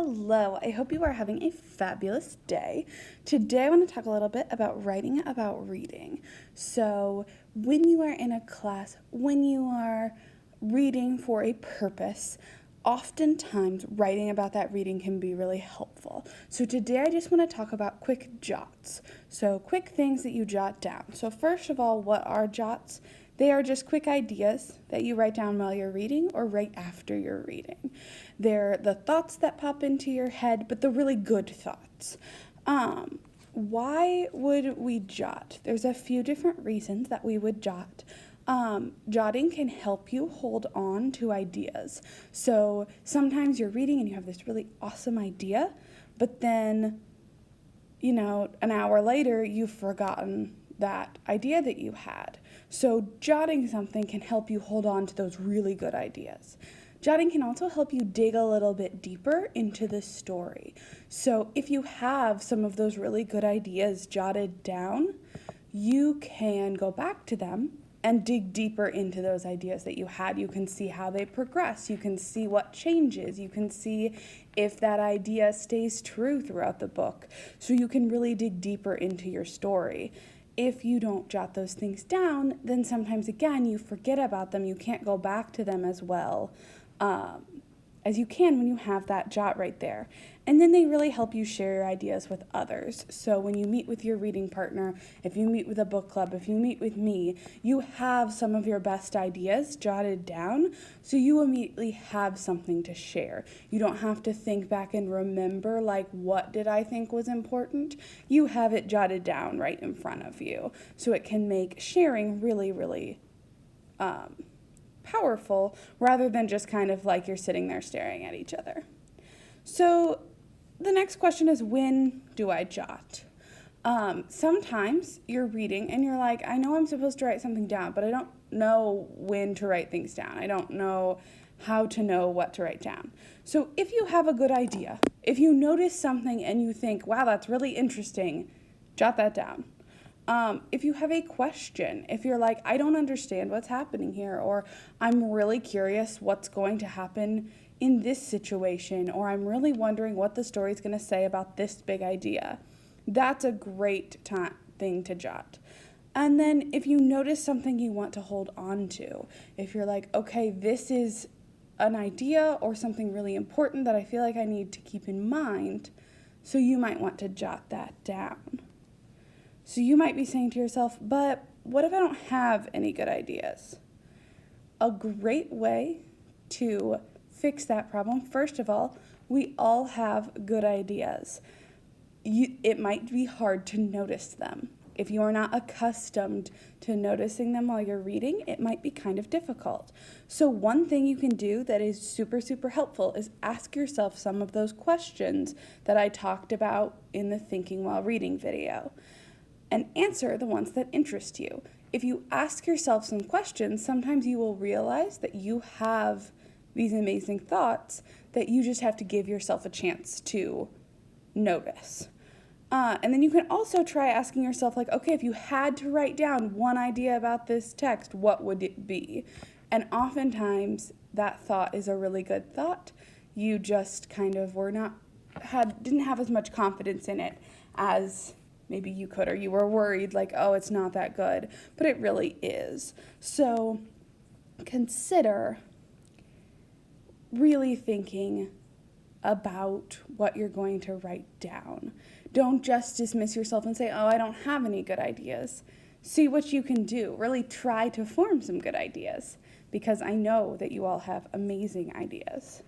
Hello, I hope you are having a fabulous day. Today I want to talk a little bit about writing about reading. So, when you are in a class, when you are reading for a purpose, oftentimes writing about that reading can be really helpful. So, today I just want to talk about quick jots. So, quick things that you jot down. So, first of all, what are jots? They are just quick ideas that you write down while you're reading or right after you're reading. They're the thoughts that pop into your head, but the really good thoughts. Why would we jot? There's a few different reasons that we would jot. Jotting can help you hold on to ideas. So sometimes you're reading and you have this really awesome idea, but then, an hour later, you've forgotten that idea that you had. So jotting something can help you hold on to those really good ideas. Jotting can also help you dig a little bit deeper into the story. So if you have some of those really good ideas jotted down, you can go back to them and dig deeper into those ideas that you had. You can see how they progress. You can see what changes. You can see if that idea stays true throughout the book. So you can really dig deeper into your story. If you don't jot those things down, then sometimes, again, you forget about them. You can't go back to them as well as you can when you have that jot right there. And then they really help you share your ideas with others. So when you meet with your reading partner, if you meet with a book club, if you meet with me, you have some of your best ideas jotted down, so you immediately have something to share. You don't have to think back and remember, what did I think was important? You have it jotted down right in front of you. So it can make sharing really, really powerful, rather than just kind of like you're sitting there staring at each other. So the next question is, when do I jot? Sometimes you're reading and you're like, I know I'm supposed to write something down, but I don't know when to write things down. I don't know how to know what to write down. So if you have a good idea, if you notice something and you think, wow, that's really interesting, jot that down. If you have a question, if you're like, I don't understand what's happening here, or I'm really curious what's going to happen in this situation, or I'm really wondering what the story's going to say about this big idea, that's a great thing to jot. And then if you notice something you want to hold on to, if you're like, okay, this is an idea or something really important that I feel like I need to keep in mind, so you might want to jot that down. So you might be saying to yourself, but what if I don't have any good ideas? A great way to fix that problem, first of all, we all have good ideas. It might be hard to notice them. If you are not accustomed to noticing them while you're reading, it might be kind of difficult. So one thing you can do that is super, super helpful is ask yourself some of those questions that I talked about in the Thinking While Reading video, and answer the ones that interest you. If you ask yourself some questions, sometimes you will realize that you have these amazing thoughts that you just have to give yourself a chance to notice. And then you can also try asking yourself, okay, if you had to write down one idea about this text, what would it be? And oftentimes that thought is a really good thought. You just kind of didn't have as much confidence in it as maybe you could, or you were worried oh, it's not that good, but it really is. So consider really thinking about what you're going to write down. Don't just dismiss yourself and say, oh, I don't have any good ideas. See what you can do. Really try to form some good ideas, because I know that you all have amazing ideas.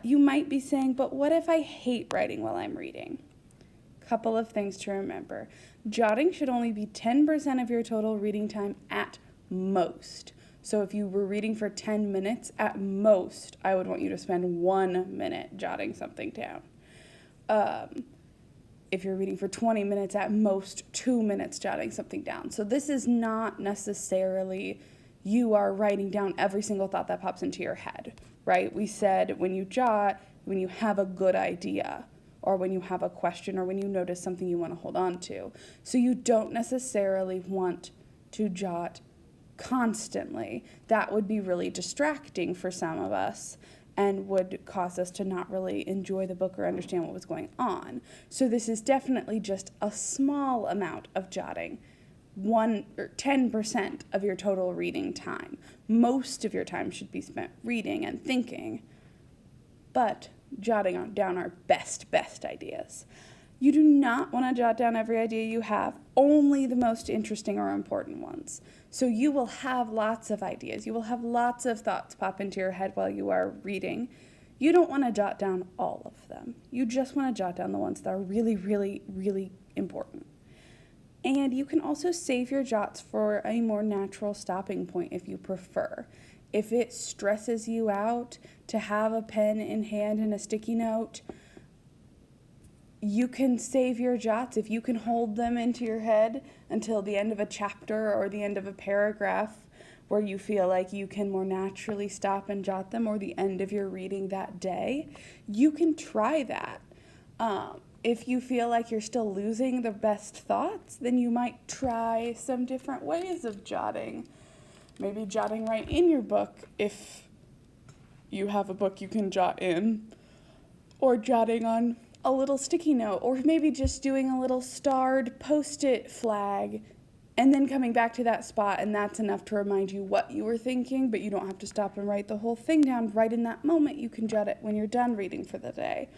You might be saying, but what if I hate writing while I'm reading? Couple of things to remember. Jotting should only be 10% of your total reading time at most. So if you were reading for 10 minutes, at most, I would want you to spend 1 minute jotting something down. If you're reading for 20 minutes, at most 2 minutes jotting something down. So this is not necessarily you are writing down every single thought that pops into your head, right? We said when you jot, when you have a good idea, or when you have a question, or when you notice something you want to hold on to. So you don't necessarily want to jot constantly. That would be really distracting for some of us. and would cause us to not really enjoy the book or understand what was going on. So this is definitely just a small amount of jotting. 1 or 10% of your total reading time. Most of your time should be spent reading and thinking, but jotting down our best ideas. You do not want to jot down every idea you have, only the most interesting or important ones. So you will have lots of ideas. You will have lots of thoughts pop into your head while you are reading. You don't want to jot down all of them. You just want to jot down the ones that are really, really, really important. And you can also save your jots for a more natural stopping point if you prefer. If it stresses you out to have a pen in hand and a sticky note, you can save your jots if you can hold them into your head until the end of a chapter or the end of a paragraph where you feel like you can more naturally stop and jot them, or the end of your reading that day. You can try that. If you feel like you're still losing the best thoughts, then you might try some different ways of jotting. Maybe jotting right in your book if you have a book you can jot in, or jotting on a little sticky note, or maybe just doing a little starred Post-it flag and then coming back to that spot, and that's enough to remind you what you were thinking, but you don't have to stop and write the whole thing down right in that moment. You can jot it when you're done reading for the day.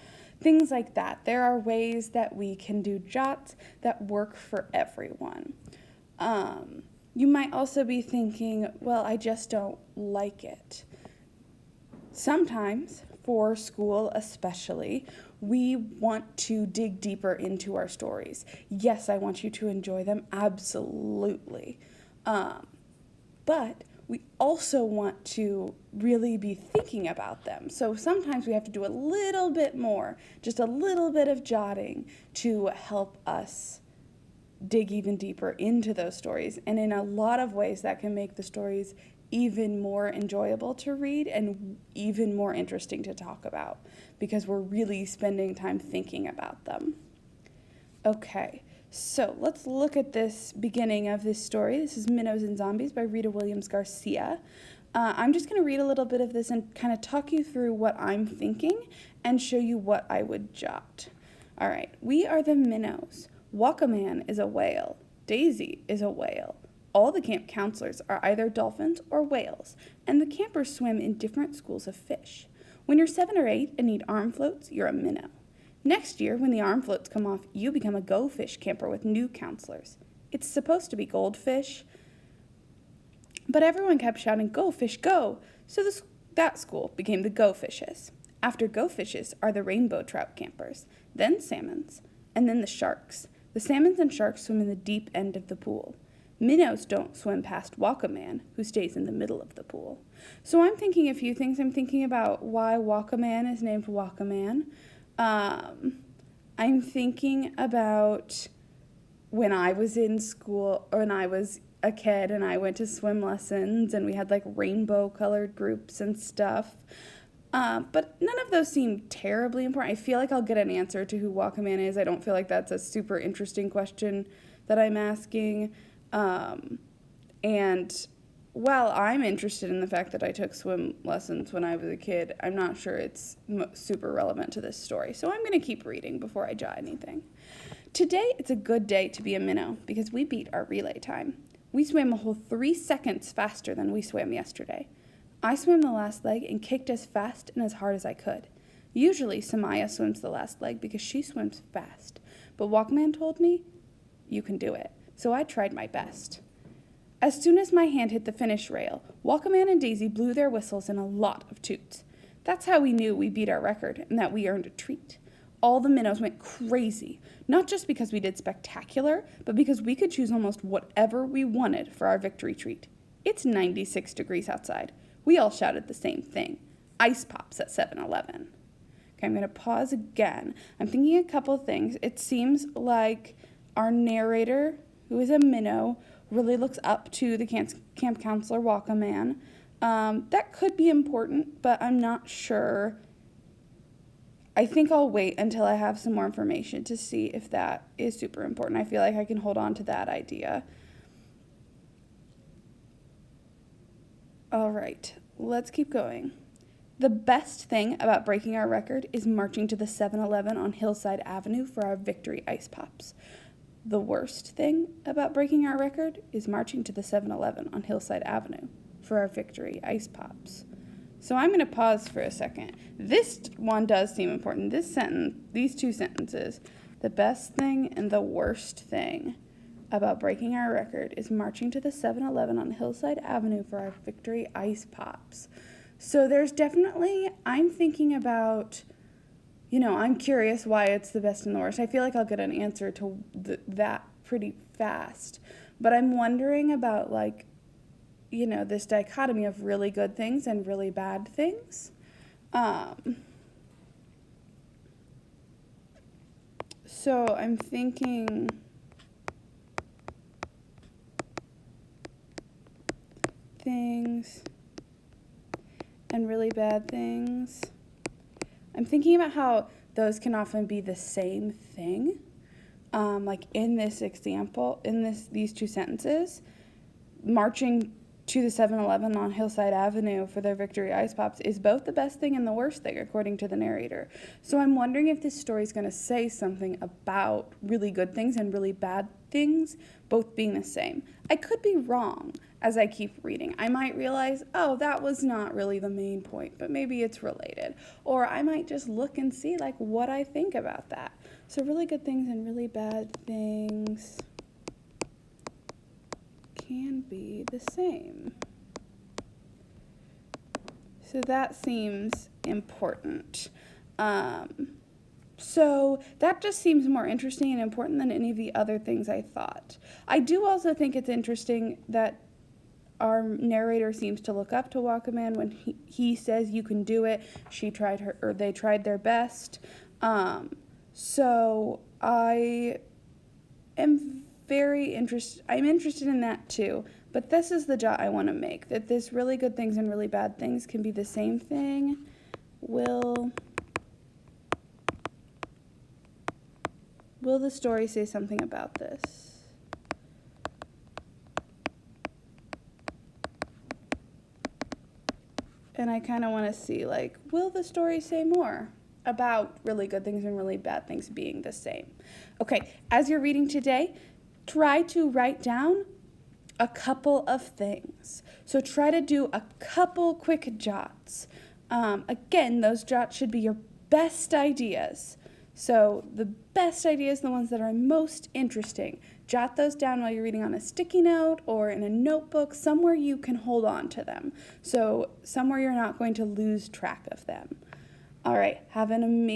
Things like that. There are ways that we can do jots that work for everyone. You might also be thinking, well, I just don't like it. Sometimes, for school especially, we want to dig deeper into our stories. Yes, I want you to enjoy them, absolutely. But we also want to really be thinking about them. So sometimes we have to do a little bit more, just a little bit of jotting to help us dig even deeper into those stories. And in a lot of ways that can make the stories even more enjoyable to read and even more interesting to talk about, because we're really spending time thinking about them. Okay, so let's look at this beginning of this story. This is Minnows and Zombies by Rita Williams Garcia. I'm just going to read a little bit of this and kind of talk you through what I'm thinking and show you what I would jot. All right, we are the minnows. Walk-a-Man is a whale. Daisy is a whale. All the camp counselors are either dolphins or whales, and the campers swim in different schools of fish. When you're 7 or 8 and need arm floats, you're a minnow. Next year, when the arm floats come off, you become a go fish camper with new counselors. It's supposed to be goldfish, but everyone kept shouting, "Go fish, go!" So that school became the Go Fishes. After Go Fishes are the rainbow trout campers, then salmons, and then the sharks. The salmons and sharks swim in the deep end of the pool. Minnows don't swim past Walk-a-Man, who stays in the middle of the pool. So I'm thinking a few things. I'm thinking about why Walk-a-Man is named Walk-a-Man. I'm thinking about when I was in school, or when I was a kid and I went to swim lessons and we had like rainbow colored groups and stuff. But none of those seem terribly important. I feel like I'll get an answer to who Walk-a-Man is. I don't feel like that's a super interesting question that I'm asking. And while I'm interested in the fact that I took swim lessons when I was a kid, I'm not sure it's super relevant to this story. So I'm going to keep reading before I jot anything. Today, it's a good day to be a minnow because we beat our relay time. We swam a whole 3 seconds faster than we swam yesterday. I swam the last leg and kicked as fast and as hard as I could. Usually, Samaya swims the last leg because she swims fast. But Walkman told me, you can do it. So I tried my best. As soon as my hand hit the finish rail, Walkman and Daisy blew their whistles in a lot of toots. That's how we knew we beat our record and that we earned a treat. All the minnows went crazy, not just because we did spectacular, but because we could choose almost whatever we wanted for our victory treat. It's 96 degrees outside. We all shouted the same thing. Ice pops at 7-Eleven. Okay, I'm going to pause again. I'm thinking a couple things. It seems like our narrator, who is a minnow, really looks up to the camp counselor Walk-a-Man. That could be important, but I'm not sure. I think I'll wait until I have some more information to see if that is super important. I feel like I can hold on to that idea. All right, let's keep going. The best thing about breaking our record is marching to the 7-Eleven on Hillside Avenue for our victory ice pops. The worst thing about breaking our record is marching to the 7-Eleven on Hillside Avenue for our victory ice pops. So I'm going to pause for a second. This one does seem important. This sentence, these two sentences, the best thing and the worst thing about breaking our record is marching to the 7-Eleven on Hillside Avenue for our victory ice pops. So there's definitely, I'm thinking about, I'm curious why it's the best and the worst. I feel like I'll get an answer to that pretty fast. But I'm wondering about, this dichotomy of really good things and really bad things. So I'm thinking things and really bad things. I'm thinking about how those can often be the same thing. Like in this example, these two sentences, marching to the 7-Eleven on Hillside Avenue for their victory ice pops is both the best thing and the worst thing, according to the narrator. So I'm wondering if this story is going to say something about really good things and really bad things, both being the same. I could be wrong as I keep reading. I might realize, oh, that was not really the main point, but maybe it's related. Or I might just look and see what I think about that. So really good things and really bad things can be the same. So that seems important. So that just seems more interesting and important than any of the other things I thought. I do also think it's interesting that our narrator seems to look up to Wakaman when he says you can do it. They tried their best. So I am I'm interested in that too, but this is the jot I want to make, that this really good things and really bad things can be the same thing. Will the story say something about this? And I kind of want to see, will the story say more about really good things and really bad things being the same? Okay, as you're reading today, try to write down a couple of things. So try to do a couple quick jots. Again, those jots should be your best ideas. So the best ideas, the ones that are most interesting, jot those down while you're reading on a sticky note or in a notebook, somewhere you can hold on to them. So somewhere you're not going to lose track of them. All right, have an amazing